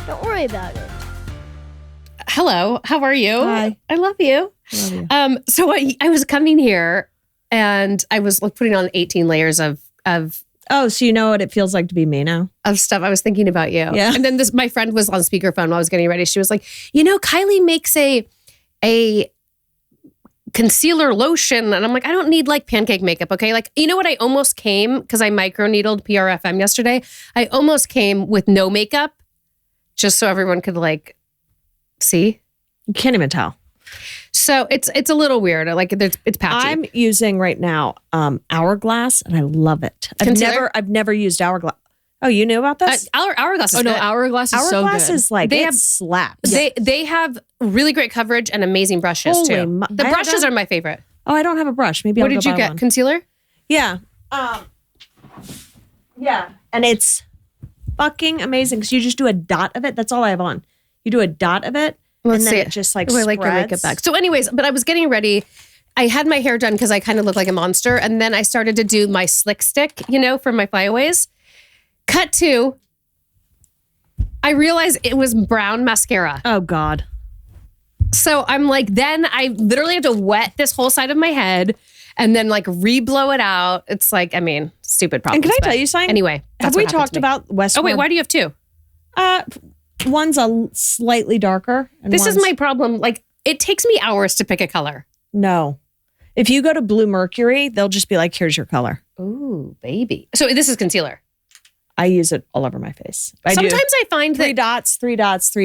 Don't worry about it. Hello, how are you? Hi. I love you. So I was coming here and I was putting on 18 layers of Oh, so you know what it feels like to be me now? stuff. I was thinking about you. Yeah. And then my friend was on speakerphone while I was getting ready. She was like, Kylie makes a concealer lotion. And I'm like, I don't need like pancake makeup, okay? Like, you know what? I almost came, because I microneedled PRFM yesterday. I almost came with no makeup just so everyone could like see. You can't even tell. So it's a little weird. Like it's patchy. I'm using right now Hourglass, and I love it. Concealer? I've never used Hourglass. Oh, you knew about this? Hourglass is Oh no, good. Hourglass is so Hourglass good. is like, They it have- slaps. They have really great coverage and amazing brushes Holy too. mo- The I brushes don't- are my favorite. Oh, I don't have a brush. Maybe What I'll did go you buy get? one. Concealer? Yeah. Yeah. And it's fucking amazing because you just do a dot of it. That's all I have on. You do a dot of it, Let's and then see it just like Oh, I like your makeup spreads. bag. So anyways, but I was getting ready. I had my hair done because I kind of look like a monster. And then I started to do my slick stick, for my flyaways. Cut to, I realized it was brown mascara. Oh, God. So I'm like, then I literally have to wet this whole side of my head and then like re-blow it out. It's like, stupid problems. And can I but tell you something? Anyway, Have that's we what happened talked to me. about Westward? Oh wait, why do you have two? One's a slightly darker. And This is one's- my problem. Like, it takes me hours to pick a color. No. If you go to Blue Mercury, they'll just be like, here's your color. Ooh, baby. So this is concealer. I use it all over my face. I do Sometimes I find three that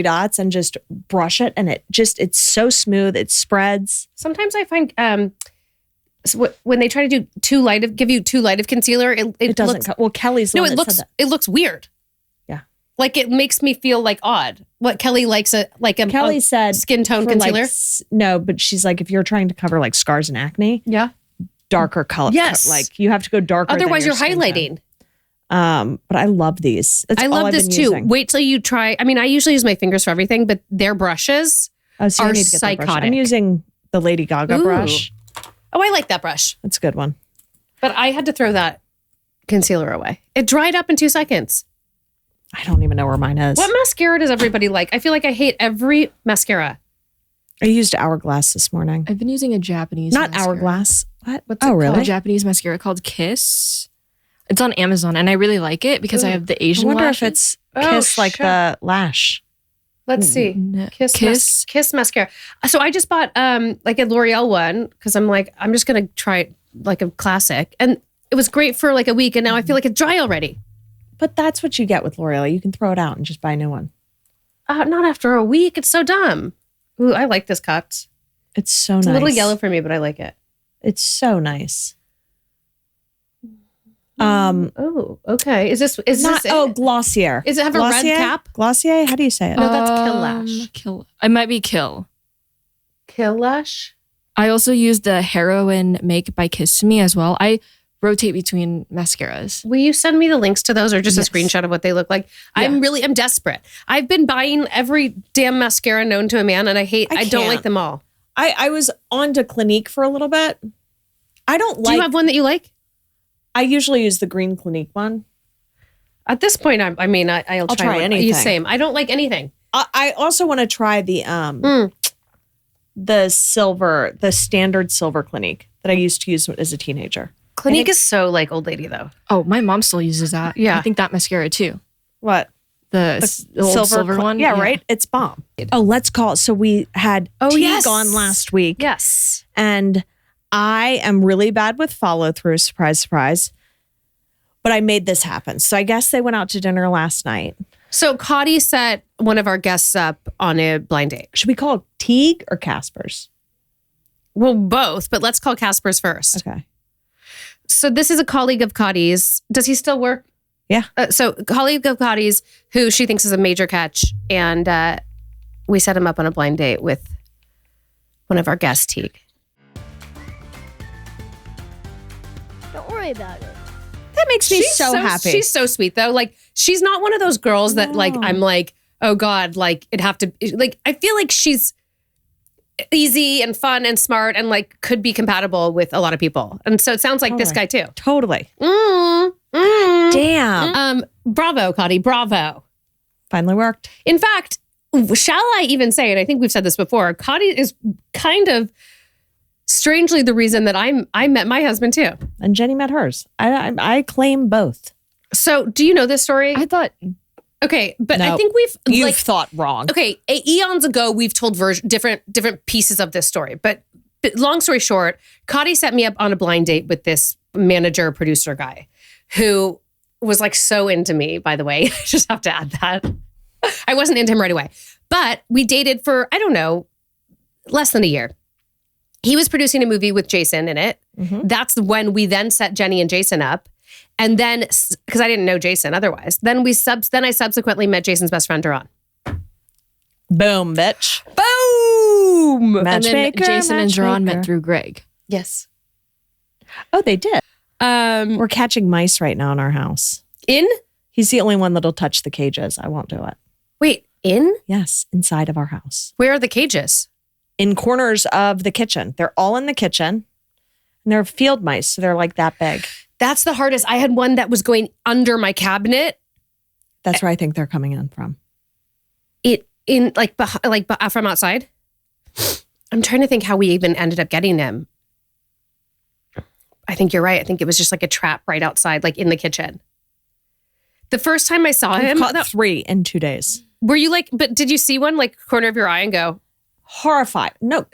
dots, and just brush it. And it's so smooth. It spreads. sometimes I find when they try to do give you too light of concealer, It doesn't looks, cut. Well, Kelly's the no, one it that looks said that. it looks weird. Yeah. Like it makes me feel like odd. What Kelly likes Kelly said skin tone for, concealer. like, no, but she's like, if you're trying to cover like scars and acne, Yeah. darker color. Yes. Like you have to go darker. than Otherwise, your you're skin tone. highlighting. But I love these. That's I all love I've this been too. using. Wait till you try. I usually use my fingers for everything, but their brushes Oh, so you are need to get that brush. psychotic. I'm using the Lady Gaga Ooh. brush. Oh, I like that brush. That's a good one. But I had to throw that concealer away. It dried up in 2 seconds. I don't even know where mine is. What mascara does everybody like? I feel like I hate every mascara. I used Hourglass this morning. I've been using a Japanese Not mascara. Hourglass. What? What's it Oh, called? A really? Japanese mascara called Kiss. It's on Amazon and I really like it because I have the I Asian wonder lashes. if it's Oh, Kiss like shit. the lash. Let's see. No. Kiss mascara. So I just bought like a L'Oreal one because I'm like, I'm just going to try like a classic. And it was great for like a week. And now I feel like it's dry already. But that's what you get with L'Oreal. You can throw it out and just buy a new one. Not after a week. It's so dumb. Ooh, I like this cut. It's so It's nice. a little yellow for me, but I like it. It's so nice. Oh, okay. Is this Not, it? Glossier. Does it have a red Glossier? cap? Glossier? How do you say it? No, that's Kill Lash. Kill. It might be Kill. Kill Lash? I also use the Heroin Make by Kiss Me as well. I rotate between mascaras. Will you send me the links to those or just Yes. a screenshot of what they look like? Yeah. I'm desperate. I've been buying every damn mascara known to a man and I don't can't. like them all. I was on to Clinique for a little bit. I don't Do like. you have one that you like? I usually use the green Clinique one. At this point, I'll try one. anything. Same. I don't like anything. I also want to try the standard silver Clinique that I used to use as a teenager. Clinique is so like old lady though. Oh, my mom still uses that. Yeah. I think that mascara too. What? The old silver one. Yeah, right? It's bomb. Oh, let's call. So we had Tiege yes. on last week. Yes. And I am really bad with follow through. Surprise, surprise. But I made this happen. So I guess they went out to dinner last night. So Kottie set one of our guests up on a blind date. Should we call it Tiege or Casper's? Well, both, but let's call Casper's first. Okay. So this is a colleague of Kottie's. Does he still work? Yeah. So colleague of Kottie's who she thinks is a major catch. And we set him up on a blind date with one of our guests, Tiege. Don't worry about it. That makes me so happy. She's so sweet though. Like she's not one of those girls that like, I'm like, oh God, like it'd have to, like, I feel like she's easy and fun and smart and like could be compatible with a lot of people. And so it sounds like this guy too. Totally. Damn. Damn. Bravo, Kottie. Bravo. Finally worked. In fact, shall I even say, and I think we've said this before, Kottie is kind of strangely the reason that I met my husband too. And Jenny met hers. I claim both. So do you know this story? I thought Okay, but No, I think You've thought wrong. Okay, eons ago, we've told different pieces of this story. But long story short, Kottie set me up on a blind date with this manager, producer guy who was like so into me, by the way. I just have to add that. I wasn't into him right away. But we dated for, I don't know, less than a year. He was producing a movie with Jason in it. Mm-hmm. That's when we then set Jenny and Jason up. And then, because I didn't know Jason otherwise, then I subsequently met Jason's best friend, Duran. Boom, bitch. Boom! and then Matchmaker, Jason and Jerron matchmaker. met through Greg. Yes. Oh, they did. We're catching mice right now in our house. In? He's the only one that'll touch the cages. I won't do it. Wait, in? Yes, inside of our house. Where are the cages? In corners of the kitchen. They're all in the kitchen. And they're field mice, so they're like that big. That's the hardest. I had one that was going under my cabinet. That's where I think they're coming in from. From outside. I'm trying to think how we even ended up getting them. I think you're right. I think it was just like a trap right outside, like in the kitchen. The first time I saw him, Caught 3 in 2 days. were you like, but did you see one like corner of your eye and go, Horrified. No.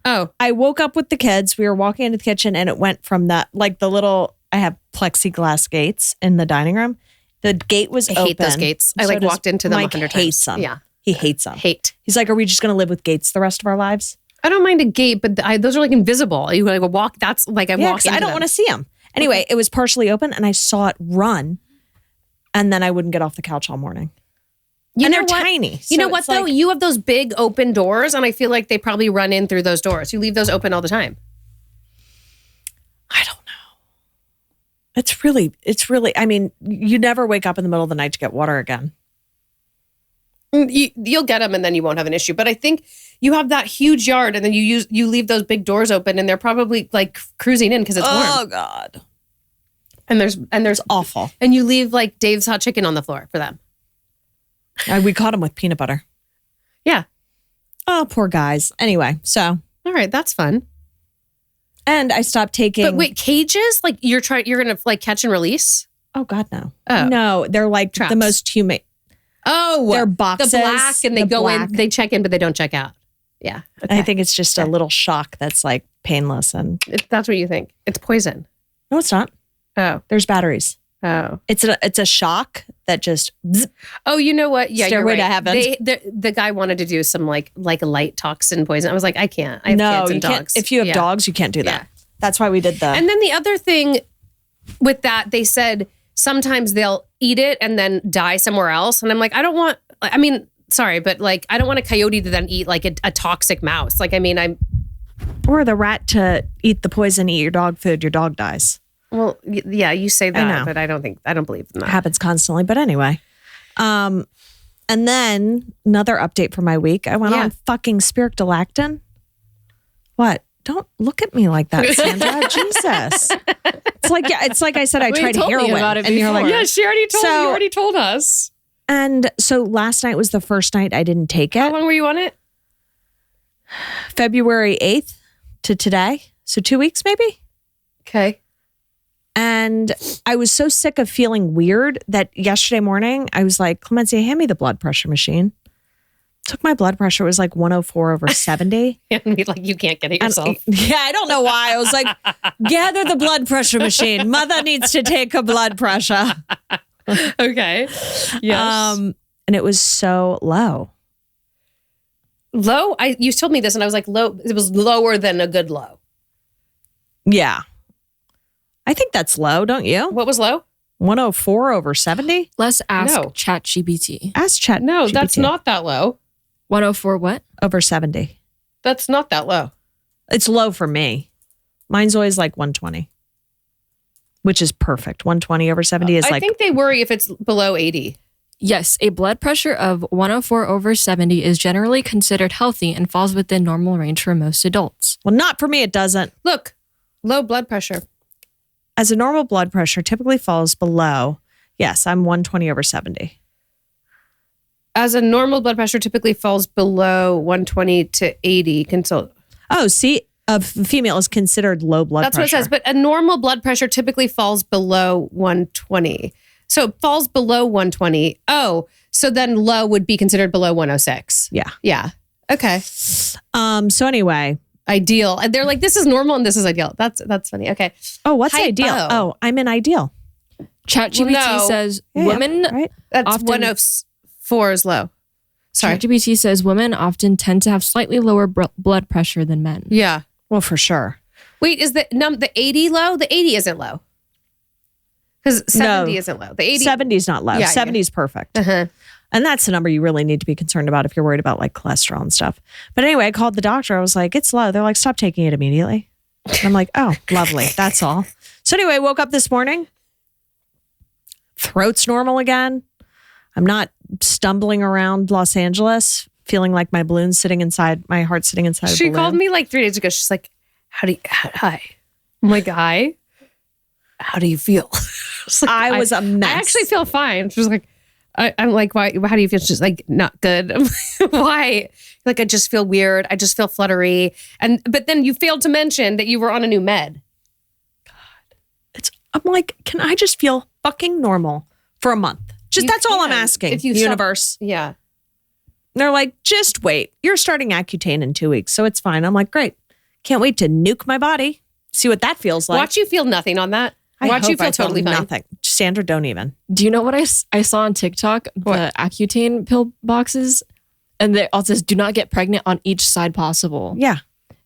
oh, I woke up with the kids. We were walking into the kitchen and it went from that, like the little, I have plexiglass gates in the dining room. The gate was I open. hate those gates. I So like does walked into them Mike 100 times. hates them. Yeah. He hates them. Hate. He's like, are we just going to live with gates the rest of our lives? I don't mind a gate, but those are like invisible. You like walk, that's like I Yeah, walk 'cause into I don't want to see him. Anyway, it was partially open and I saw it run and then I wouldn't get off the couch all morning. And they're tiny. You know So what it's though? like- You have those big open doors and I feel like they probably run in through those doors. You leave those open all the time. I don't know. It's really, I mean, you never wake up in the middle of the night to get water again. You'll get them and then you won't have an issue. But I think you have that huge yard and then you leave those big doors open and they're probably like cruising in because it's warm. Oh God. And there's Awful. and you leave like Dave's hot chicken on the floor for them. We caught him with peanut butter. Yeah. Oh, poor guys. Anyway, so. All right, that's fun. And I stopped taking. But wait, cages? Like you're gonna like catch and release? Oh God, no. Oh. No, they're like Traps. the most humane. Oh, They're boxes. The black and they the go black. in, they check in, but they don't check out. Yeah. Okay. I think it's just a little shock that's like painless and. That's what you think. It's poison. No, it's not. Oh. There's batteries. Oh. It's a shock that just. Bzz. Oh, you know what? Yeah, Stairway you're to right. heaven. The guy wanted to do some like a light toxin poison. I was like, I can't. I have No, kids you and can't. dogs. If you have Yeah. dogs, you can't do that. Yeah. That's why we did the. And then the other thing with that, they said sometimes they'll eat it and then die somewhere else. And I'm like, I don't want, I mean, sorry, but like, I don't want a coyote to then eat like a toxic mouse. Like, I mean, or the rat to eat the poison, eat your dog food, your dog dies. well, yeah, you say that, know. but I don't believe in It that. happens constantly. But anyway. And then another update for my week. I went Yeah. on fucking Spirictalactin. What? Don't look at me like that, Sandra. Jesus. It's like I said, I Well, you tried told me heroin. about it and you're like, before. Yeah, she already told So- you already told us. and so last night was the first night I didn't take How it. long were you on it? February 8th to today. So 2 weeks maybe. Okay. And I was so sick of feeling weird that yesterday morning I was like, Clemencia, hand me the blood pressure machine. Took my blood pressure. It was like 104/70. And like, you can't get it And- yourself. yeah, I don't know why. I was like, gather the blood pressure machine. Mother needs to take a blood pressure. Okay. Yes. And it was so low. Low? You told me this and I was like, low. It was lower than a good low. Yeah. I think that's low, don't you? What was low? 104/70? Let's ask No. ChatGPT. Ask Chat. No, that's GPT. not that low. 104 what? over 70. That's not that low. It's low for me. Mine's always like 120, which is perfect. 120/70 is I like, think they worry if it's below 80. Yes, a blood pressure of 104/70 is generally considered healthy and falls within normal range for most adults. well, not for me, it doesn't. Look, low blood pressure. As a normal blood pressure typically falls below, yes, I'm 120/70. as a normal blood pressure typically falls below 120 to 80. Consult. Oh, see, a female is considered low blood That's pressure. what it says. But a normal blood pressure typically falls below 120. So it falls below 120. Oh, so then low would be considered below 106. Yeah. Yeah. Okay. So anyway. Ideal. And they're like, this is normal and this is ideal. That's funny. Okay. Oh, what's Hypo. ideal? Oh, I'm in ideal. ChatGPT Well, no. says Yeah, women right? That's often 104 is low. Sorry. ChatGPT says women often tend to have slightly lower blood pressure than men. Yeah. Well, for sure. Wait, is the 80 low? The 80 isn't low. Because 70 isn't low. The 80. 70 is not low. Yeah, 70 is perfect. Uh-huh. And that's the number you really need to be concerned about if you're worried about like cholesterol and stuff. But anyway, I called the doctor. I was like, it's low. They're like, stop taking it immediately. And I'm like, oh, lovely. That's all. So anyway, I woke up this morning. Throat's normal again. I'm not stumbling around Los Angeles, feeling like my balloon's sitting inside, my heart's sitting inside a She balloon. called me like 3 days ago. She's like, hi. I'm like, hi. How do you feel? I was a mess. I actually feel fine. She was like, I'm like, why? How do you feel? She's like, not good. I'm like, why? Like, I just feel weird. I just feel fluttery. But then you failed to mention that you were on a new med. I'm like, can I just feel fucking normal for a month? That's all I'm asking. If you universe. Yeah. They're like, just wait. You're starting Accutane in 2 weeks, so it's fine. I'm like, great. Can't wait to nuke my body. See what that feels like. Watch you feel nothing on that. I Watch hope you feel I totally fine. nothing. Sandra, don't even. Do you know what I saw on TikTok? What? The Accutane pill boxes. And they all says, do not get pregnant on each side possible. Yeah.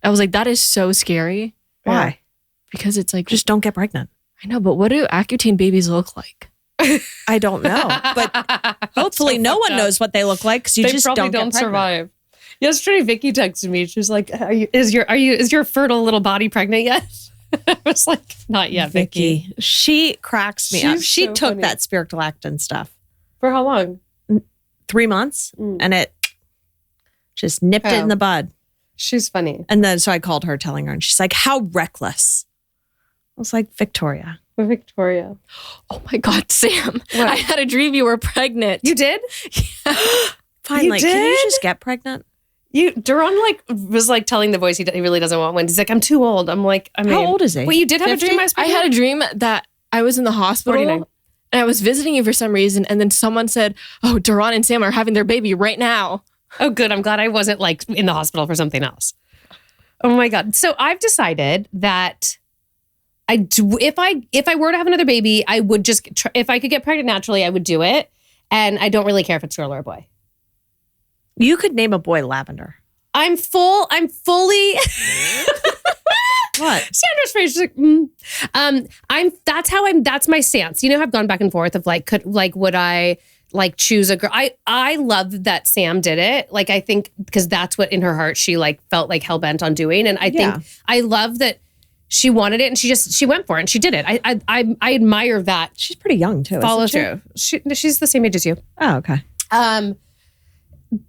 I was like, that is so scary. Why? Because it's like, Just don't get pregnant. I know, but what do Accutane babies look like? I don't know, but hopefully no one knows what they look like because you They just probably don't get pregnant. survive. Yesterday, Vicky texted me. She was like, "Is your fertile little body pregnant yet?" I was like, "Not yet, Vicky." She cracks me up. She's She so took funny. that spirulactin stuff For how long? 3 months and it just nipped it in the bud. She's funny. And then so I called her telling her and she's like, how reckless. I was like, Victoria. Victoria. Oh my God, Sam. What? I had a dream you were pregnant. You did? Finally, can you did? just get pregnant? Duran was like telling the voice he really doesn't want one. He's like, I'm too old. I'm like, I mean, How old is he? Well, you did have 50? a dream. I had a dream that I was in the hospital 49. and I was visiting you for some reason. And then someone said, oh, Duran and Sam are having their baby right now. Oh, good. I'm glad I wasn't like in the hospital for something else. Oh my God. So I've decided that if I were to have another baby, I would just if I could get pregnant naturally, I would do it. And I don't really care if it's a girl or a boy. You could name a boy Lavender. I'm fully What? Sandra's face. She's like, that's my stance. You know, I've gone back and forth of like, would I like choose a girl? I love that Sam did it. Like, I think because that's what in her heart she like felt like hell bent on doing. And I think I love that she wanted it and she went for it and she did it. I admire that. She's pretty young too. Follow isn't through. She's the same age as you. Oh, okay.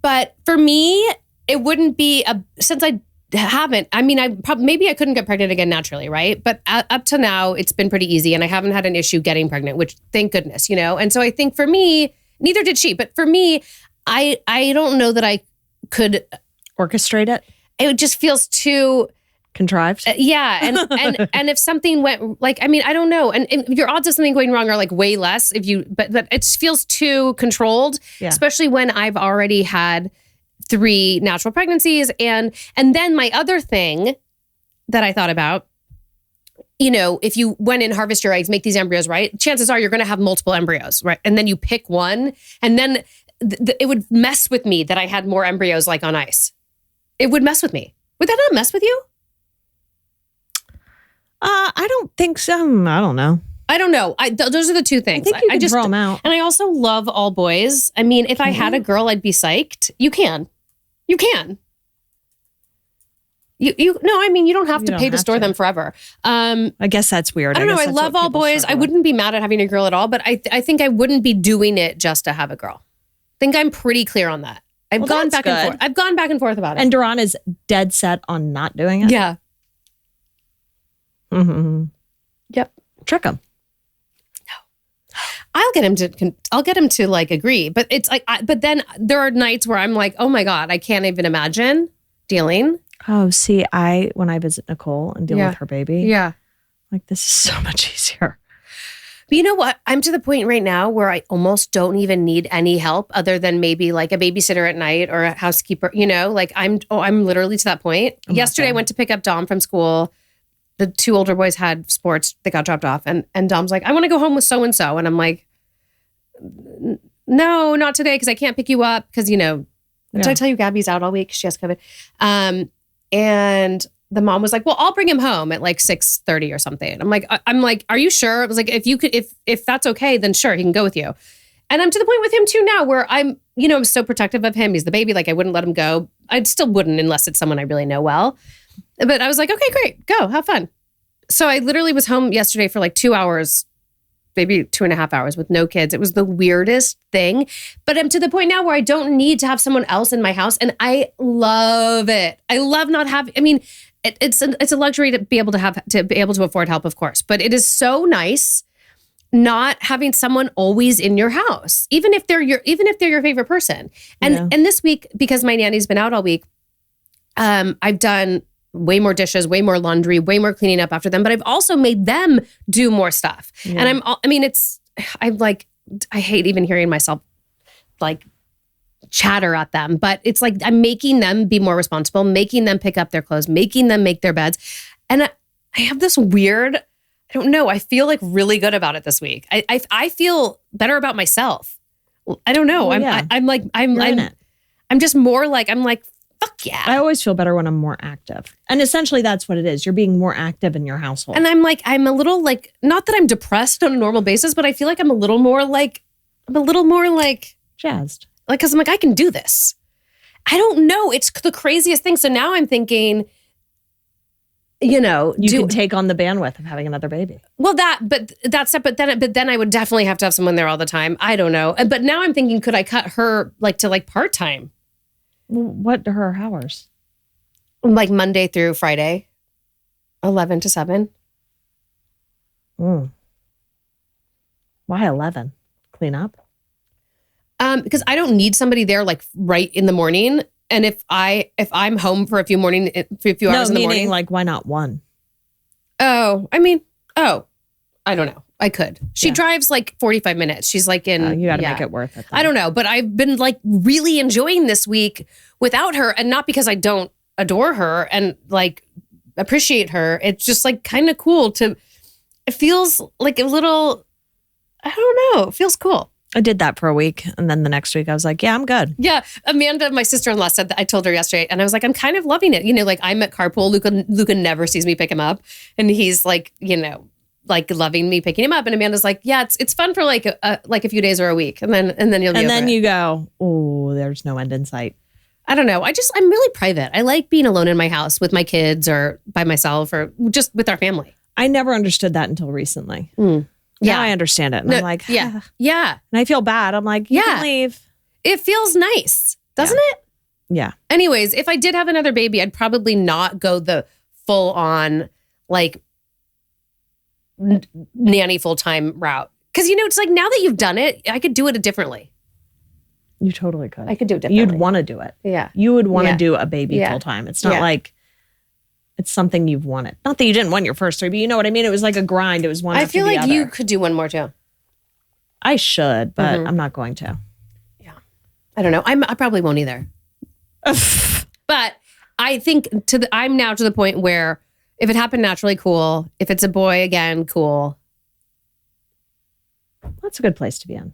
But for me, it wouldn't be since I haven't. I mean, maybe I couldn't get pregnant again naturally, right? But up to now, it's been pretty easy, and I haven't had an issue getting pregnant, which thank goodness, you know. And so I think for me, neither did she. But for me, I don't know that I could Orchestrate it. It just feels too. Contrived. Yeah, and if something went like, I mean, I don't know, and your odds of something going wrong are like way less if you, but it just feels too controlled, especially when I've already had 3 natural pregnancies, and then my other thing that I thought about, you know, if you went and harvest your eggs, make these embryos, right? Chances are you're going to have multiple embryos, right? And then you pick one, and then it would mess with me that I had more embryos like on ice. It would mess with me. Would that not mess with you? I don't think so. I don't know. I don't know. Those are the two things. I think you can throw them out. And I also love all boys. I mean, if I had a girl, I'd be psyched. You can. You no, I mean, you don't have to pay to store them forever. I guess that's weird. I don't know. I love all boys. I wouldn't be mad at having a girl at all, but I think I wouldn't be doing it just to have a girl. I think I'm pretty clear on that. I've gone back and forth. I've gone back and forth about it. And Duran is dead set on not doing it? Yeah. Mm-hmm. Yep. Trick him. I'll get him to like agree. But it's like, but then there are nights where I'm like, oh my God, I can't even imagine dealing. Oh, see, when I visit Nicole and deal with her baby, Yeah. like this is so much easier. But you know what? I'm to the point right now where I almost don't even need any help other than maybe like a babysitter at night or a housekeeper, like I'm literally to that point. Yesterday I went to pick up Dom from school. The two older boys had sports. They got dropped off. And Dom's like, I want to go home with so-and-so. And I'm like, no, not today because I can't pick you up because, did I tell you Gabby's out all week? She has COVID. And the mom was like, well, I'll bring him home at like 6:30 or something. I'm like, are you sure? I was like, if that's okay, then sure, he can go with you. And I'm to the point with him too now where I'm so protective of him. He's the baby. Like I wouldn't let him go. I still wouldn't unless it's someone I really know well. But I was like, okay, great. Go have fun. So I literally was home yesterday for like 2 hours, maybe 2.5 hours with no kids. It was the weirdest thing. But I'm to the point now where I don't need to have someone else in my house. And I love it. I love not having, it's a luxury to be able to afford help, of course. But it is so nice not having someone always in your house, even if they're your favorite person. And this week, because my nanny's been out all week, I've done way more dishes, way more laundry, way more cleaning up after them. But I've also made them do more stuff. Yeah. And I hate even hearing myself like chatter at them, but it's like I'm making them be more responsible, making them pick up their clothes, making them make their beds. And I have this weird, I don't know, I feel like really good about it this week. I feel better about myself. I don't know. I'm just more like, I'm like, fuck yeah. I always feel better when I'm more active. And essentially that's what it is. You're being more active in your household. And I'm a little like, not that I'm depressed on a normal basis, but I feel like I'm a little more like jazzed. Like, cause I'm like, I can do this. I don't know. It's the craziest thing. So now I'm thinking, you can take on the bandwidth of having another baby. Well, but then I would definitely have to have someone there all the time. I don't know. But now I'm thinking, could I cut her to part-time? What are her hours? Like Monday through Friday, 11 to 7. Why 11? Clean up? Because I don't need somebody there like right in the morning. And if I'm home for a few hours in the morning, like why not 1? I don't know. I could. She drives like 45 minutes. She's like in. You got to make it worth it. Then. I don't know, but I've been like really enjoying this week without her, and not because I don't adore her and like appreciate her. It's just like kind of cool to. It feels like a little. I don't know. It feels cool. I did that for a week, and then the next week I was like, "Yeah, I'm good." Yeah, Amanda, my sister-in-law, said that. I told her yesterday, and I was like, "I'm kind of loving it." Like I'm at carpool. Luca never sees me pick him up, and he's like, like loving me picking him up. And Amanda's like, "Yeah, it's fun for like a few days or a week, and then you'll." And then you go, "Oh, there's no end in sight." I don't know. I'm really private. I like being alone in my house with my kids or by myself or just with our family. I never understood that until recently. Yeah, I understand it. And I'm like, yeah. And I feel bad. I'm like, you can leave. It feels nice, doesn't it? Yeah. Anyways, if I did have another baby, I'd probably not go the full on like nanny full-time route. Because, it's like now that you've done it, I could do it differently. You totally could. I could do it differently. You'd want to do it. Yeah. You would want to do a baby full-time. It's not like it's something you've wanted. Not that you didn't want your first 3, but you know what I mean? It was like a grind. It was one after the other. I feel like you could do one more too. I should, but I'm not going to. Yeah. I don't know. I probably won't either. But I think I'm now to the point where if it happened naturally, cool. If it's a boy again, cool. That's a good place to be in.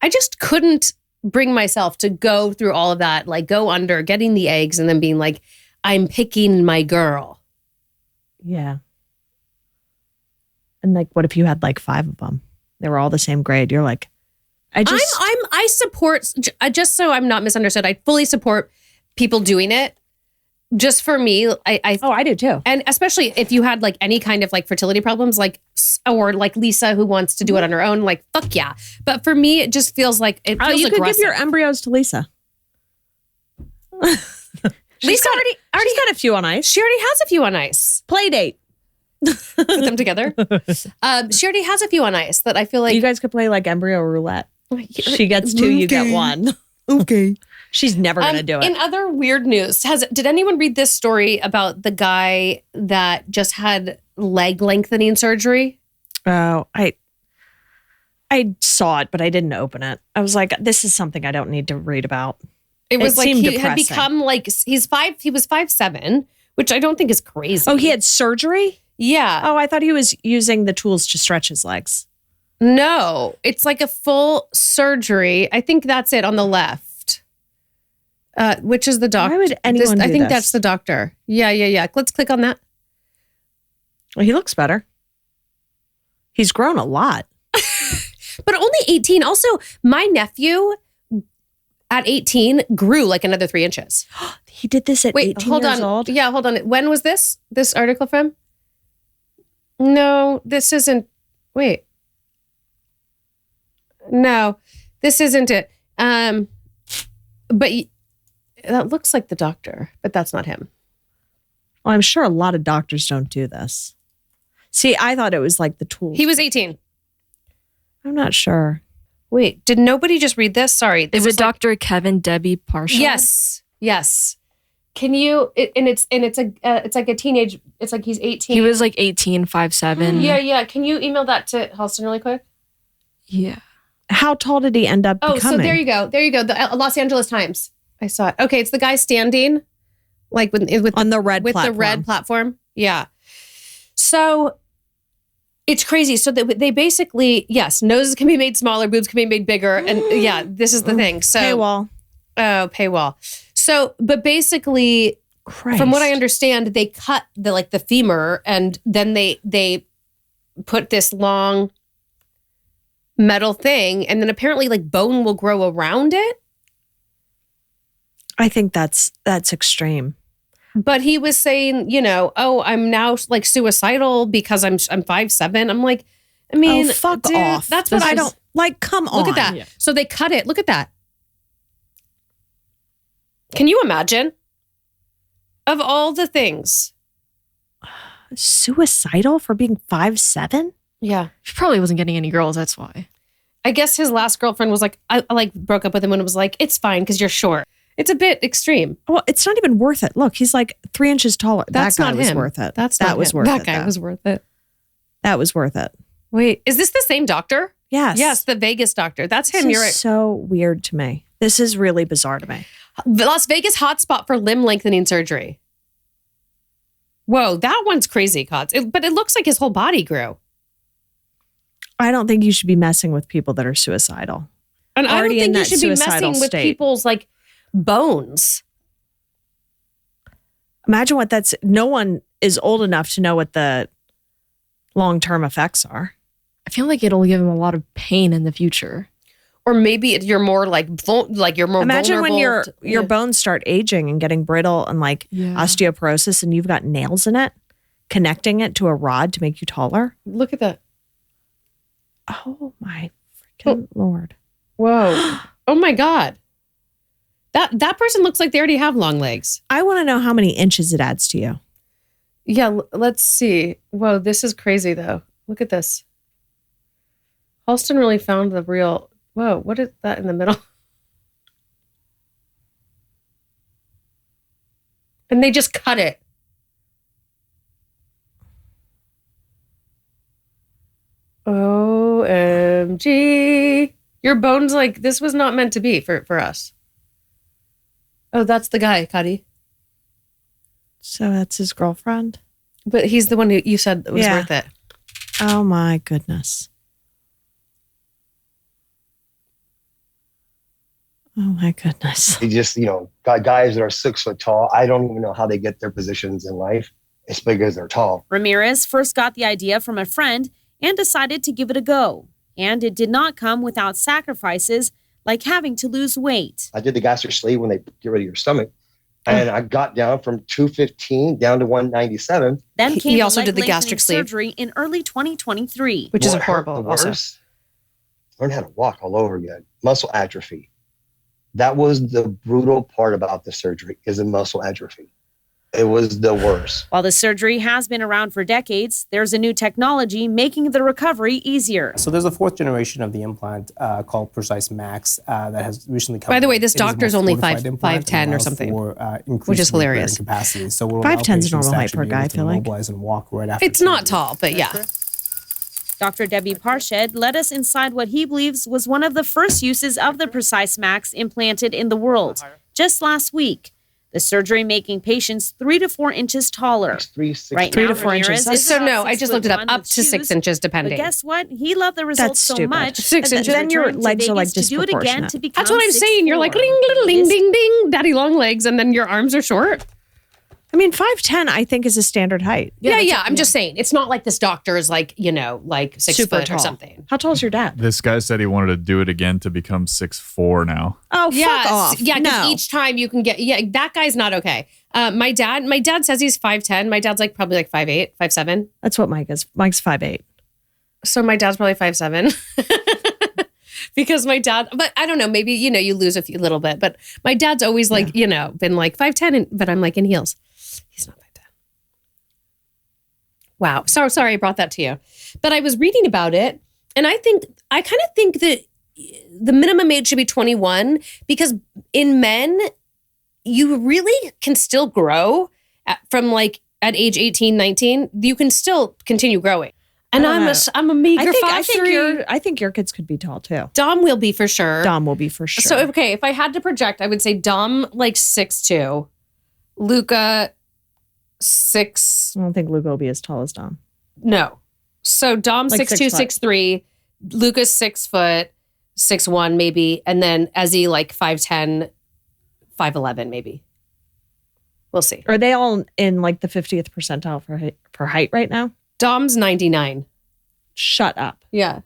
I just couldn't bring myself to go through all of that, like go under, getting the eggs and then being like, I'm picking my girl. Yeah. And like, what if you had like 5 of them? They were all the same grade. You're like, I support, just so I'm not misunderstood, I fully support people doing it. Just for me, I do too. And especially if you had like any kind of like fertility problems, or like Lisa who wants to do it on her own, like fuck yeah. But for me, it just feels like it feels you aggressive. could give your embryos to Lisa. Lisa already she's got a few on ice. She already has a few on ice. Play date. Put them together. She already has a few on ice that I feel like you guys could play like embryo roulette. She gets two, you get one. Okay. She's never going to do it. In other weird news, did anyone read this story about the guy that just had leg lengthening surgery? Oh, I saw it, but I didn't open it. I was like, this is something I don't need to read about. It was like seemed he had depressing. become like he was 5'7", which I don't think is crazy. Oh, he had surgery? Yeah. Oh, I thought he was using the tools to stretch his legs. No, it's like a full surgery. I think that's it on the left. Which is the doctor? Why would anyone I do think this? that's the doctor. Yeah. Let's click on that. Well, he looks better. He's grown a lot. But only 18. Also, my nephew at 18 grew like another 3 inches. He did this at 18 hold years on. old? Yeah, hold on. When was this article from? No, this isn't. Wait. No, this isn't it. But that looks like the doctor, but that's not him. Well, I'm sure a lot of doctors don't do this. See, I thought it was like the tools. He was 18. I'm not sure. Wait, did nobody just read this? Sorry. Is it Dr. Kevin Debiparshad? Yes. Can you? It's like a teenage. It's like he's 18. He was like 18, 5'7". Yeah. Can you email that to Halston really quick? Yeah. How tall did he end up Oh, becoming? so there you go. The Los Angeles Times. I saw it. Okay, it's the guy standing, like with on the red with platform. the red platform. Yeah. So it's crazy. So they basically, yes, noses can be made smaller, boobs can be made bigger, and yeah, this is the thing. So Paywall. Oh, paywall. So, but basically, Christ. from what I understand, they cut the femur, and then they put this long metal thing, and then apparently like bone will grow around it. I think that's extreme. But he was saying, I'm now like suicidal because I'm 5'7". I'm like, I mean, fuck dude, off. That's what I don't like. Come on. look at that. Yeah. So they cut it. Look at that. Can you imagine? Of all the things. Suicidal for being 5'7"? Yeah. He probably wasn't getting any girls, that's why. I guess his last girlfriend was like, I broke up with him and was like, it's fine because you're short. It's a bit extreme. Well, it's not even worth it. Look, he's like 3 inches taller. That's that guy not was him. worth it. That was him. worth that it. guy though. was worth it. That was worth it. Wait, is this the same doctor? Yes. Yes, the Vegas doctor. That's him. This You're is right. so weird to me. This is really bizarre to me. The Las Vegas hotspot for limb lengthening surgery. Whoa, that one's crazy, Cots. But it looks like his whole body grew. I don't think you should be messing with people that are suicidal. And I don't Already in think you that should be messing suicidal with state. people's like bones. Imagine what that's. No one is old enough to know what the long-term effects are. I feel like it'll give him a lot of pain in the future. Or maybe you're more like you're more Imagine when vulnerable your bones start aging and getting brittle and like Yeah. osteoporosis, and you've got nails in it, connecting it to a rod to make you taller. Look at that. Oh my freaking Lord. Whoa. Oh my God. That person looks like they already have long legs. I want to know how many inches it adds to you. Yeah, let's see. Whoa, this is crazy though. Look at this. Halston really found the real. Whoa, what is that in the middle? And they just cut it. OMG. Your bones, like, this was not meant to be for us. Oh, that's the guy, Kottie. So that's his girlfriend? But he's the one who you said was Yeah. worth it. Oh my goodness. Oh my goodness. They just, got guys that are 6 foot tall. I don't even know how they get their positions in life. It's because they're tall. Ramirez first got the idea from a friend and decided to give it a go. And it did not come without sacrifices like having to lose weight. I did the gastric sleeve when they get rid of your stomach. And I got down from 215 down to 197. Then He came also leg did the lengthening gastric sleeve. surgery in early 2023. Which is What hurt horrible the also. worst, learn how to walk all over again. Muscle atrophy. That was the brutal part about the surgery, is the muscle atrophy. It was the worst. While the surgery has been around for decades, there's a new technology making the recovery easier. So there's a fourth generation of the implant called Precise Max that has recently come By the way, out. this It is a doctor's more only fortified implant 5'10" or and allows something, for, which is increased weight bearing hilarious. Capacity. So we'll 5'10's normal height for a guy, I feel like. Mobilize and walk right after It's not surgery. tall, but yeah. Dr. Debiparshad led us inside what he believes was one of the first uses of the Precise Max implanted in the world just last week. The surgery making patients 3 to 4 inches taller. Right 3 now, to 4 inches. Ramirez is So about no, I just looked it up. 6'1" Up with to 6 shoes. inches, But depending. guess what? He loved the results so stupid. much. 6 that inches. he Then your returned to legs are, like, Vegas to do it again disproportionate. to become That's what I'm saying. You're like 6'4". ding, little ding, This- ding, ding, daddy long legs, and then your arms are short. I mean, 5'10", I think, is a standard height. Yeah. I'm just saying. It's not like this doctor is like, like 6 Super foot tall. or something. How tall is your dad? This guy said he wanted to do it again to become 6'4" now. Oh, fuck off. Yeah, because No. each time you can get, that guy's not okay. My dad says he's 5'10". My dad's like probably like 5'8", 5'7". That's what Mike is. Mike's 5'8". So my dad's probably 5'7". Because my dad, but I don't know, maybe, you lose a little bit, but my dad's always like, been like 5'10", but I'm like in heels. He's not 5'10". Wow. Sorry I brought that to you. But I was reading about it, and I kind of think that the minimum age should be 21, because in men, you really can still grow from like at age 18, 19, you can still continue growing. And I'm a meager 5'3". I think your kids could be tall too. Dom will be for sure. Dom will be for sure. So, okay, if I had to project, I would say Dom like 6'2", Luca 6. I don't think Luca will be as tall as Dom. No. So Dom Like 6'2", 6 foot. 6'3", Luca's 6 foot, 6'1" maybe, and then Ezzy like 5'10", 5'11" maybe. We'll see. Are they all in like the 50th percentile for height right now? Dom's 99. Shut up. Yeah.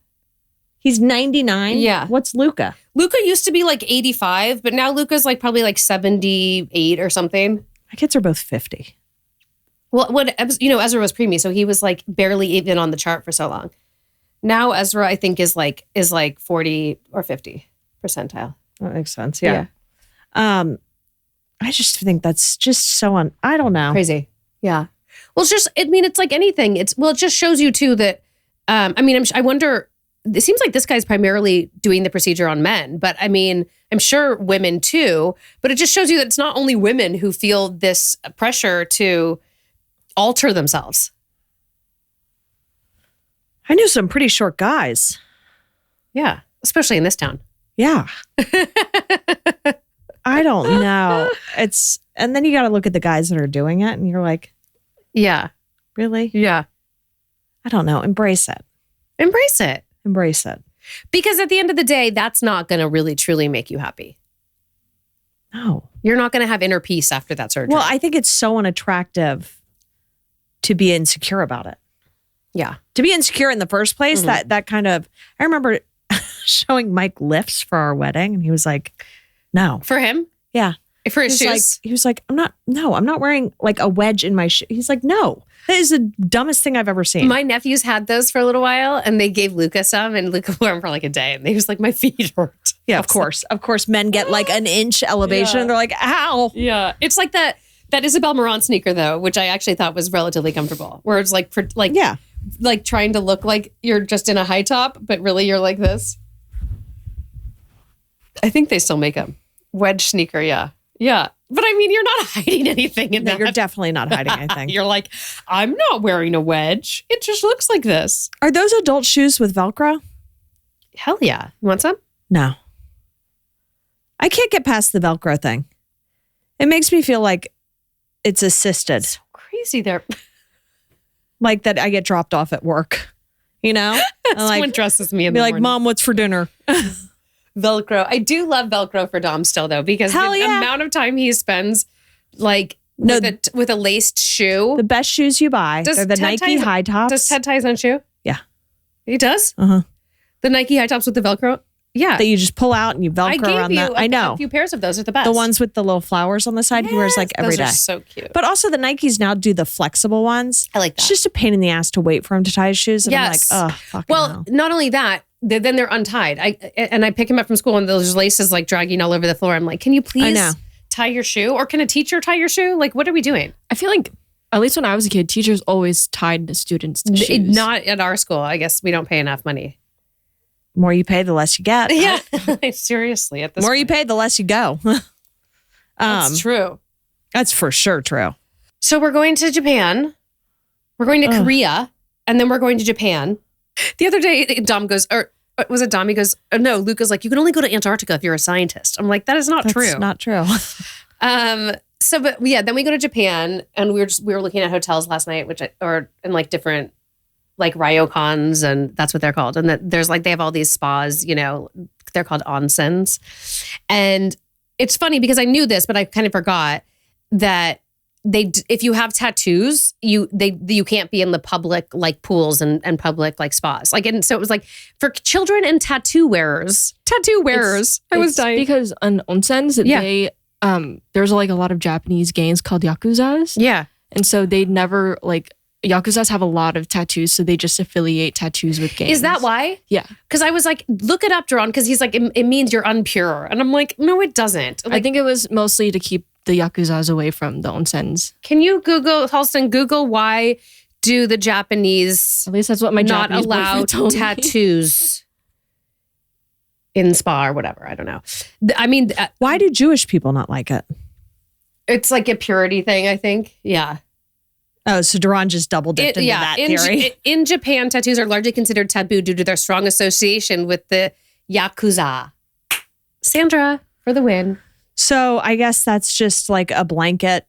He's 99? Yeah. What's Luca? Luca used to be like 85, but now Luca's like probably like 78 or something. My kids are both 50. Well, Ezra was preemie, so he was like barely even on the chart for so long. Now Ezra, I think, is like 40 or 50 percentile. That makes sense. Yeah. I just think that's just so I don't know. Crazy. Yeah. Well, it's like anything. It just shows you too that, I wonder, it seems like this guy's primarily doing the procedure on men, but I mean, I'm sure women too, but it just shows you that it's not only women who feel this pressure to alter themselves. I knew some pretty short guys. Yeah. Especially in this town. Yeah. I don't know. And then you got to look at the guys that are doing it and you're like, Yeah. really? Yeah. I don't know. Embrace it. Embrace it. Embrace it. Because at the end of the day, that's not going to really truly make you happy. No. You're not going to have inner peace after that surgery. Well, I think it's so unattractive to be insecure about it. yeah. To be insecure in the first place, Mhm. that kind of, I remember showing Mike lifts for our wedding and he was like, no. For him? Yeah. For his He was like, I'm not wearing like a wedge in my shoe. He's like, no, that is the dumbest thing I've ever seen. My nephews had those for a little while, and they gave Luca some, and Luca wore them for like a day, and he was like, my feet hurt. Yeah, of course. Of course, men get like an inch elevation Yeah. and they're like, ow. Yeah. It's like that Isabel Marant sneaker, though, which I actually thought was relatively comfortable, where it's like Yeah. like trying to look like you're just in a high top, but really you're like this. I think they still make them. Wedge sneaker, yeah. Yeah. But I mean, you're not hiding anything in No, that. you're definitely not hiding anything. You're like, I'm not wearing a wedge. It just looks like this. Are those adult shoes with Velcro? Hell yeah. You want some? No. I can't get past the Velcro thing. It makes me feel like it's assisted. So crazy there. Like that I get dropped off at work. You know? Someone dresses me in Be the like, morning. Mom, what's for dinner? Velcro. I do love Velcro for Dom still, though, because Hell the yeah. amount of time he spends like No. with a laced shoe. The best shoes you buy, Does they're the Ted Nike ties- high tops. Does Ted tie his own shoe? Yeah. He does? Uh-huh. The Nike high tops with the Velcro? Yeah. That you just pull out and you Velcro I gave around you that. I know. a few pairs of those are the best. The ones with the little flowers on the side, he wears like every those day. are so cute. But also the Nikes now do the flexible ones. I like that. It's just a pain in the ass to wait for him to tie his shoes. And Yes. I'm like, oh, fucking Well, hell. not only that, then they're untied. I pick him up from school and there's laces like dragging all over the floor. I'm like, can you please know. tie your shoe, or can a teacher tie your shoe? Like, what are we doing? I feel like, at least when I was a kid, teachers always tied the students to shoes. Not at our school. I guess we don't pay enough money. The more you pay, the less you get. Yeah, seriously. At this The more you point. pay, the less you go. That's true. That's for sure true. So we're going to Japan. We're going to Korea, and then we're going to Japan. The other day, Dom goes, or was it Dom? He goes, no, Luke is like, you can only go to Antarctica if you're a scientist. I'm like, that is not true. That's not true. So, but yeah, then we go to Japan, and we were looking at hotels last night, and like different, like ryokans, and that's what they're called. And that there's like, they have all these spas, you know, they're called onsens. And it's funny because I knew this, but I kind of forgot that if you have tattoos, you can't be in the public like pools and public like spas. Like, and so it was like for children and tattoo wearers. I was dying because on onsens, they there's like a lot of Japanese gangs called yakuzas. Yeah, and so they never like yakuzas have a lot of tattoos, so they just affiliate tattoos with gangs. Is that why? Yeah, because I was like, look it up, Jerron, because he's like, it means you're impure, and I'm like, no, it doesn't. Like, I think it was mostly to keep the yakuzas away from the onsens. Can you Halston, Google why do the Japanese at least that's what my not Japanese allow boyfriend told me. tattoos in spa or whatever? I don't know. I mean, Why do Jewish people not like it? it's like a purity thing, I think. Yeah. Oh, so Duran just double dipped into that theory. In Japan, tattoos are largely considered taboo due to their strong association with the Yakuza. Sandra for the win. So I guess that's just like a blanket.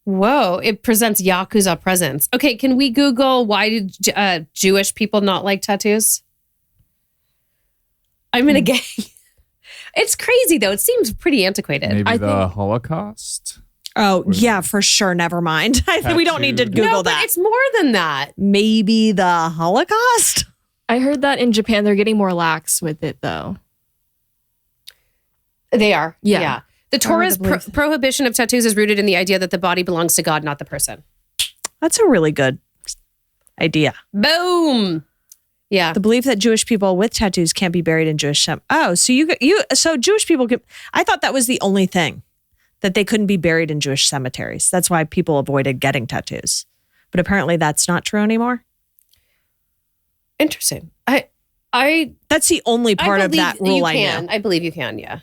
Whoa, it presents Yakuza presence. Okay, can we Google why did Jewish people not like tattoos? I'm in a gang. It's crazy though. It seems pretty antiquated. Maybe the Holocaust? Oh, yeah, for sure. Never mind. I think we don't need to Google no, that. but it's more than that. Maybe the Holocaust? I heard that in Japan they're getting more lax with it though. They are. Yeah. Yeah. The Torah's prohibition of tattoos is rooted in the idea that the body belongs to God, not the person. That's a really good idea. Boom. Yeah. The belief that Jewish people with tattoos can't be buried in Jewish cemeteries. Oh, so Jewish people could. I thought that was the only thing, that they couldn't be buried in Jewish cemeteries. That's why people avoided getting tattoos. But apparently that's not true anymore. Interesting. That's the only part of that rule I knew. I believe you can, yeah.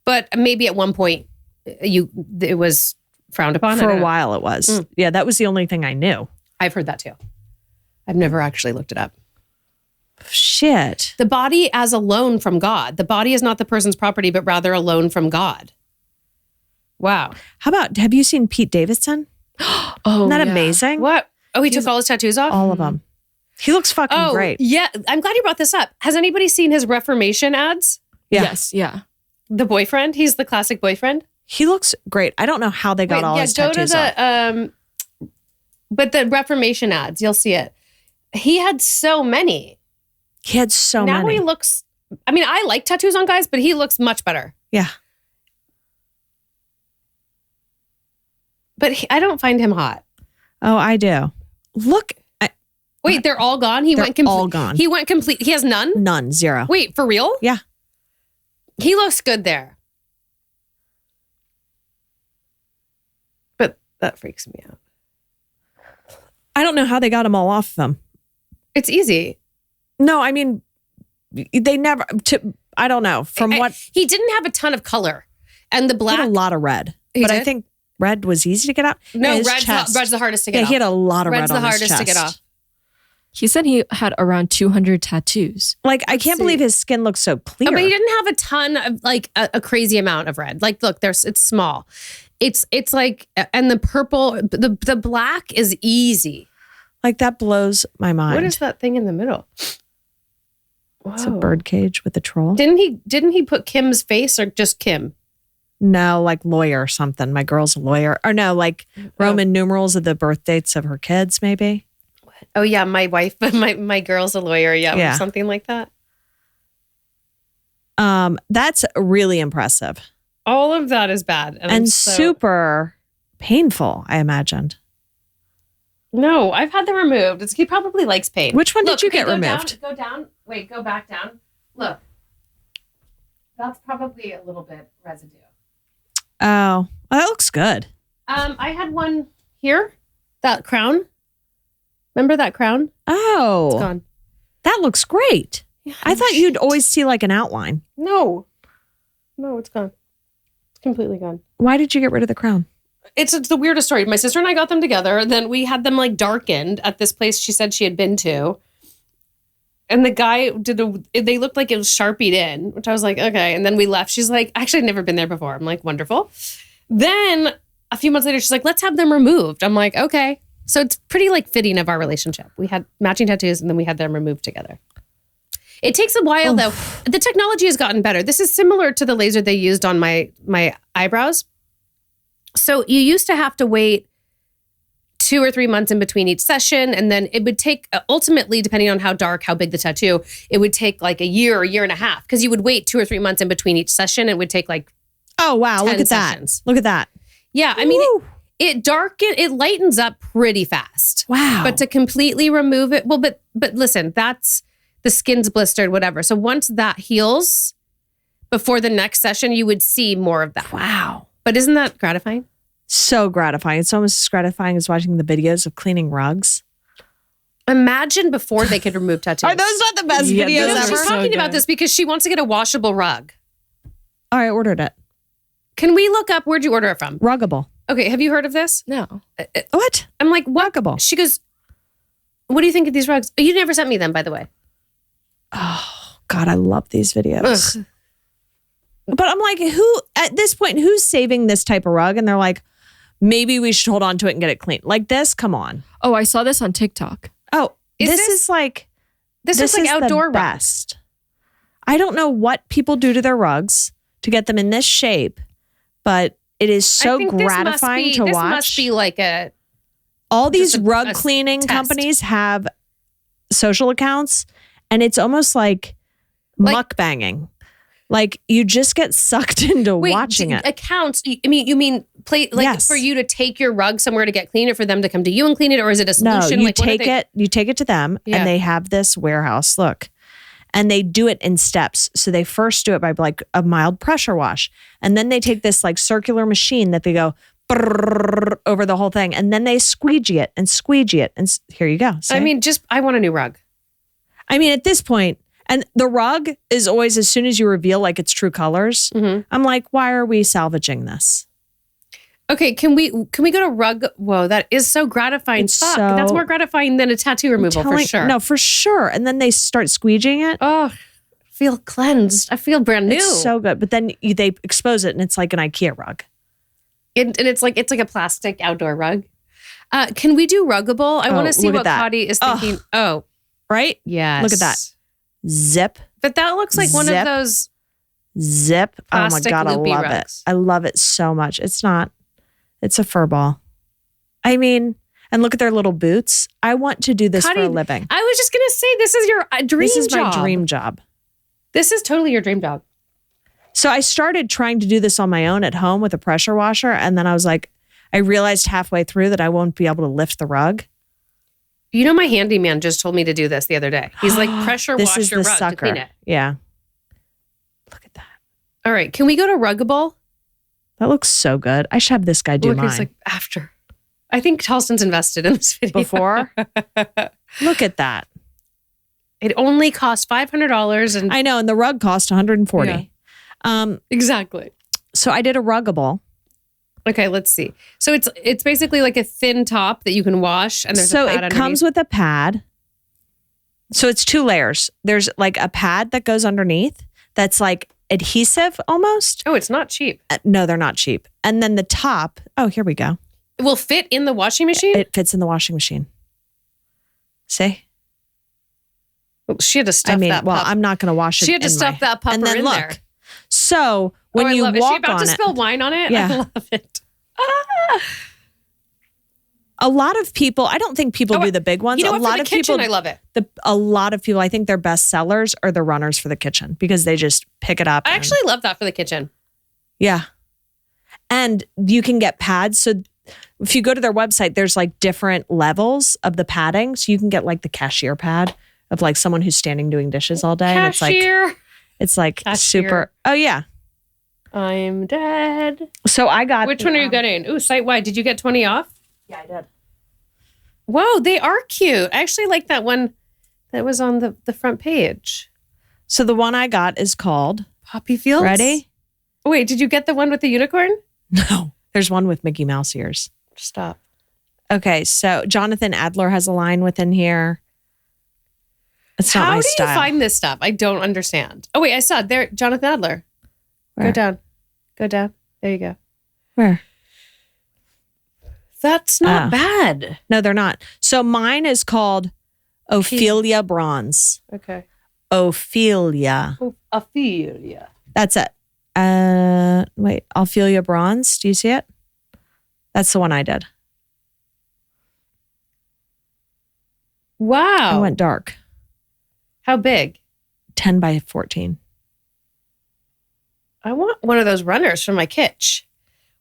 But maybe at one point it was frowned upon. For a while it was. Yeah, that was the only thing I knew. I've heard that too. I've never actually looked it up. Shit. The body as a loan from God. The body is not the person's property, but rather a loan from God. Wow. How about, have you seen Pete Davidson? Oh, Isn't that yeah. amazing? What? Oh, he took all his tattoos off? All of them. He looks fucking great. Yeah. I'm glad you brought this up. Has anybody seen his Reformation ads? Yeah. Yes, yeah. The boyfriend? He's the classic boyfriend? He looks great. I don't know how they got all his tattoos off. But the Reformation ads, you'll see it. He had so many. He had so now many. He looks, I mean, I like tattoos on guys, but he looks much better. Yeah. But I don't find him hot. Oh, I do. Look. Wait, they're all gone? They're all gone. He went complete. He has none? None. Zero. Wait, for real? Yeah. He looks good there. But that freaks me out. I don't know how they got them all off of them. It's easy. No, I mean, they never, I don't know. He didn't have a ton of color. And the black. He had a lot of red. He But I did? think red was easy to get out. No, His red's chest. the hardest to get Yeah, off. he had a lot of Red's red on the his hardest to get chest. off. He said he had around 200 tattoos. Like, I can't believe his skin looks so clear. But he didn't have a ton of like a crazy amount of red. Like, look, it's small. It's like, and the purple, the black is easy. Like, that blows my mind. What is that thing in the middle? It's a bird cage with a troll. Didn't he put Kim's face or just Kim? No, like lawyer or something. My girl's a lawyer. Or no, like Roman numerals of the birth dates of her kids, maybe. Oh yeah, my wife, my girl's a lawyer. Yeah, or something like that. That's really impressive. All of that is bad. And super painful, I imagined. No, I've had them removed. He probably likes pain. Which one did you get go removed? Go down. Wait, go back down. Look. That's probably a little bit residue. Oh, that looks good. I had one here. That crown. Remember that crown? Oh, It's gone. that looks great. I thought you'd always see like an outline. No, it's gone. It's completely gone. Why did you get rid of the crown? It's the weirdest story. My sister and I got them together. Then we had them like darkened at this place she said she had been to. And the guy they looked like it was Sharpied in, which I was like, okay. And then we left. She's like, actually, I'd never been there before. I'm like, wonderful. Then a few months later, she's like, let's have them removed. I'm like, okay. So it's pretty like fitting of our relationship. We had matching tattoos and then we had them removed together. It takes a while though. The technology has gotten better. This is similar to the laser they used on my eyebrows. So you used to have to wait 2 or 3 months in between each session. And then it would take, ultimately, depending on how dark, how big the tattoo, it would take like a year and a half. Because you would wait 2 or 3 months in between each session. It would take like Oh, wow. 10 Look at sessions. that. Look at that. Yeah, I mean, it lightens up pretty fast. Wow. But to completely remove it, well, but listen, that's the skin's blistered, whatever. So once that heals, before the next session, you would see more of that. Wow. But isn't that gratifying? So gratifying. It's almost as gratifying as watching the videos of cleaning rugs. Imagine before they could remove tattoos. Are those not the best Yeah, videos those are ever? She's talking about this because she wants to get a washable rug. Oh, I ordered it. Can we look up, where'd you order it from? Ruggable. Okay, have you heard of this? No. What? I'm like, what? Ruggable. She goes, what do you think of these rugs? You never sent me them, by the way. Oh, God, I love these videos. Ugh. But I'm like, at this point, who's saving this type of rug? And they're like, maybe we should hold on to it and get it clean. Like this? Come on. Oh, I saw this on TikTok. Oh, Is this this- is like, This is like outdoor the rugs. best. I don't know what people do to their rugs to get them in this shape, but it is so I think this must gratifying be- to this watch. must be like a, All these just a rug cleaning test. companies have social accounts, and it's almost like mukbanging. Like you just get sucked into watching it. Accounts, you mean play like Yes. for you to take your rug somewhere to get clean or for them to come to you and clean it, or is it a No, solution? you Like, what are take they- it. You take it to them, Yeah. and they have this warehouse. Look, and they do it in steps. So they first do it by like a mild pressure wash, and then they take this like circular machine that they go brrrr over the whole thing, and then they squeegee it, and here you go. See? I mean, I want a new rug. I mean, at this point, and the rug is always as soon as you reveal like its true colors. Mhm. I'm like, why are we salvaging this? Okay, can we go to rug? Whoa, that is so gratifying. It's Fuck, so- that's more gratifying than a tattoo removal for sure. No, for sure. And then they start squeegeeing it. Oh, I feel cleansed. I feel brand new. It's so good. But then they expose it, and it's like an IKEA rug. And it's like a plastic outdoor rug. Can we do ruggable? I want to see look at what that. Kottie is thinking. Oh, Right? yes. Look at that. Zip. But that looks like one Zip. of those. Zip. Oh my Plastic God, I loopy love rugs. it. I love it so much. It's a fur ball. I mean, and look at their little boots. I want to do this for a Kottie, living. I was just gonna say, this is your dream This is job. my dream job. This is totally your dream job. So I started trying to do this on my own at home with a pressure washer. And then I was like, I realized halfway through that I won't be able to lift the rug. You know, my handyman just told me to do this the other day. He's like, pressure This wash is your the rug to sucker. clean it. Yeah. Look at that. All right, can we go to ruggable? That looks so good. I should have this guy do Look, mine. it's like after. I think Halston's invested in this video. Before? Look at that. It only cost $500 and I know. And the rug cost $140. exactly. So I did a ruggable. Okay, let's see. So it's basically like a thin top that you can wash, and there's So a pad it comes with a pad. So it's 2 layers. There's like a pad that goes underneath that's like adhesive almost. Oh, it's not cheap. No, they're not cheap. And then the top, oh, here we go. It will fit in the washing machine. It fits in the washing machine. See? Well, she had to stuff that. well, pup. I'm not going to wash it. She had to in stuff that pupper And then in look. there. So when I you love it. Is she walk about on to it, spill wine on it? Yeah. I love it. a lot of people, I don't think people do the big ones. You know a what? lot For the of kitchen, people, I love it. a lot of people, I think their best sellers are the runners for the kitchen because they just pick it up. I and- actually love that for the kitchen. Yeah. And you can get pads. So if you go to their website, there's like different levels of the padding. So you can get like the cashier pad of like someone who's standing doing dishes all day. And Cashier. it's like Cashier. super. Oh yeah. I'm dead. So I got Which one are you getting? Ooh, site wide. Did you get 20 off? Yeah, I did. Whoa, they are cute. I actually like that one that was on the front page. So the one I got is called Poppy Fields. Ready? Wait, did you get the one with the unicorn? No. There's one with Mickey Mouse ears. Stop. Okay, so Jonathan Adler has a line within here. It's not How my do style. you find this stuff? I don't understand. Oh, wait, I saw it there. Jonathan Adler. Where? Go down. Go down. There you go. Where? That's not bad. No, they're not. So mine is called Ophelia Bronze. Okay. Ophelia. Ophelia. That's it. Wait, Ophelia Bronze. Do you see it? That's the one I did. Wow. I went dark. How big? 10 by 14. I want one of those runners for my kitsch.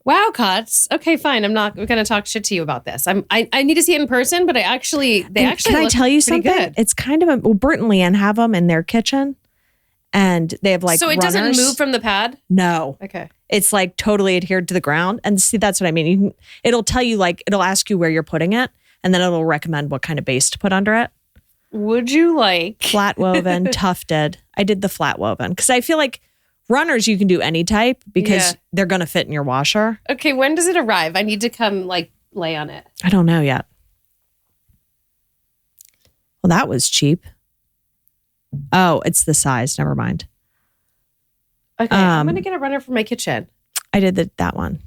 Wow, Cots. Okay, fine. I'm not going to talk shit to you about this. I need to see it in person, but they actually Can I look tell you pretty something? good. It's kind of Bert and Leanne have them in their kitchen, and they have like so it runners. doesn't move from the pad? No. Okay. It's like totally adhered to the ground. And see, that's what I mean. It'll tell you, like, it'll ask you where you're putting it, and then it'll recommend what kind of base to put under it. Would you like Flat woven, tufted. I did the flat woven because I feel like runners you can do any type because Yeah. they're going to fit in your washer. Okay, when does it arrive? I need to come like lay on it. I don't know yet. Well, that was cheap. Oh, it's the size. Never mind. Okay, I'm going to get a runner for my kitchen. I did that one.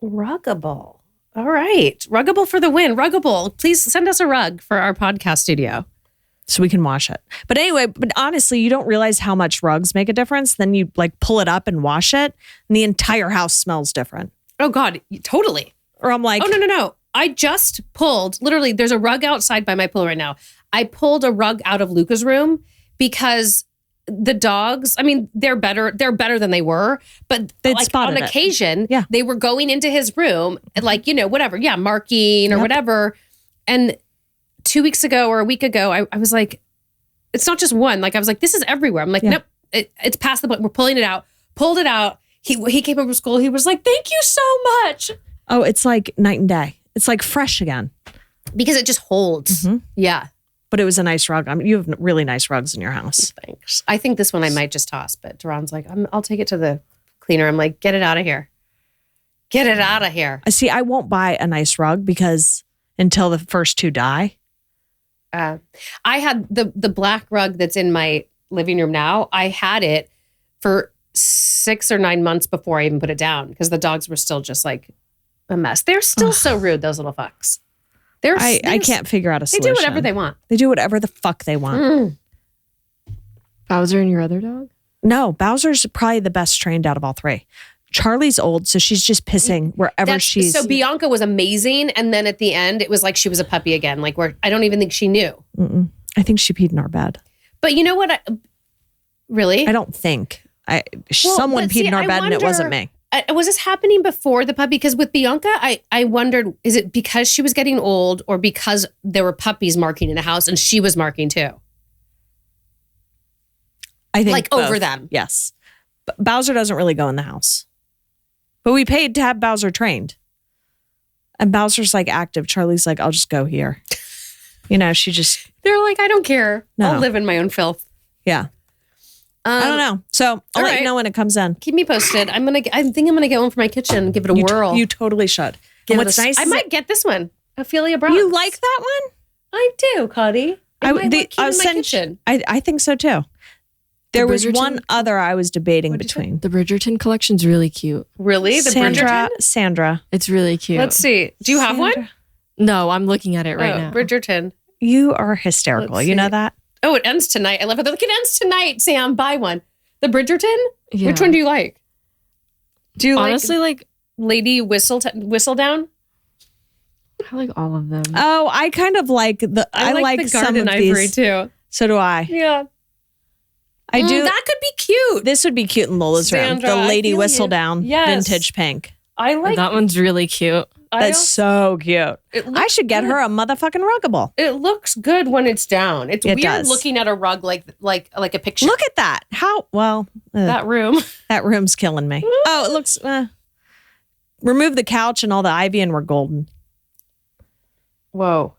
Ruggable. All right. Ruggable for the win. Ruggable. Please send us a rug for our podcast studio. So we can wash it. But anyway, but honestly, you don't realize how much rugs make a difference. Then you like pull it up and wash it, and the entire house smells different. Oh, God. Totally. Or I'm like, Oh, no. I just pulled, literally, there's a rug outside by my pool right now. I pulled a rug out of Luca's room because the dogs, I mean, they're better than they were, but They'd like spotted on it. occasion, Yeah. they were going into his room and like, whatever. Yeah, marking or Yep. whatever. And 2 weeks ago or a week ago, I was like, it's not just one. Like, I was like, this is everywhere. I'm like, Yeah. nope, it's past the point. We're pulling it out. Pulled it out. He came over to school. He was like, thank you so much. oh, it's like night and day. It's like fresh again. Because it just holds. Mhm. Yeah. But it was a nice rug. I mean, you have really nice rugs in your house. Thanks. I think this one I might just toss, but Duran's like, I'll take it to the cleaner. I'm like, get it out of here. Get it out of here. I see. I won't buy a nice rug because until the first two die. I had the black rug that's in my living room now. I had it for 6 or 9 months before I even put it down because the dogs were still just like a mess. They're still so rude, those little fucks. I can't figure out a They solution. do whatever they want. They do whatever the fuck they want. Bowser and your other dog? No, Bowser's probably the best trained out of all three. Charlie's old, so she's just pissing wherever she's. So Bianca was amazing, and then at the end, it was like she was a puppy again. Like where I don't even think she knew. Mm-mm. I think she peed in our bed. But you know what? Really? I don't think. Someone but peed see, in our I bed and it wasn't wonder- me. Was this happening before the puppy? Because with Bianca, I wondered, is it because she was getting old or because there were puppies marking in the house and she was marking too? I think Like both. over them. Yes. But Bowser doesn't really go in the house. But we paid to have Bowser trained. And Bowser's like active. Charlie's like, I'll just go here. She just, They're like, I don't care. No. I'll live in my own filth. yeah. I don't know. So I'll let right. you know when it comes in. Keep me posted. I think I'm gonna get one for my kitchen and give it a whirl. You totally should. Give And it what's a- nice I is might get this one. Ophelia Brown. you like that one? I do, Kottie. I'll in my send kitchen. I think so too. There was Bridgerton? one other I was debating What'd you say? between. The Bridgerton collection's really cute. Really? The Bridgerton? Sandra, It's really cute. Let's see. Do you have one? Sandra. No, I'm looking at it right now. Bridgerton. You are hysterical. Let's You know see. that? Oh, it ends tonight. I love it. They're like, it ends tonight, Sam. Buy one. The Bridgerton? Yeah. Which one do you like? Do you Honestly, like Lady Whistledown? I like all of them. Oh, I kind of like I like the some Garden of Ivory these. too. So do I. Yeah. I do. That could be cute. This would be cute in Lola's room. Sandra, The I Lady feel you. Whistledown Yes. vintage pink. I like that one's really cute. That's so cute. I should get her a motherfucking ruggable. It looks good when it's down. It's weird does. looking at a rug like a picture. Look at that. How well that room. That room's killing me. Oh, it looks. Remove the couch and all the ivy, and we're golden. Whoa.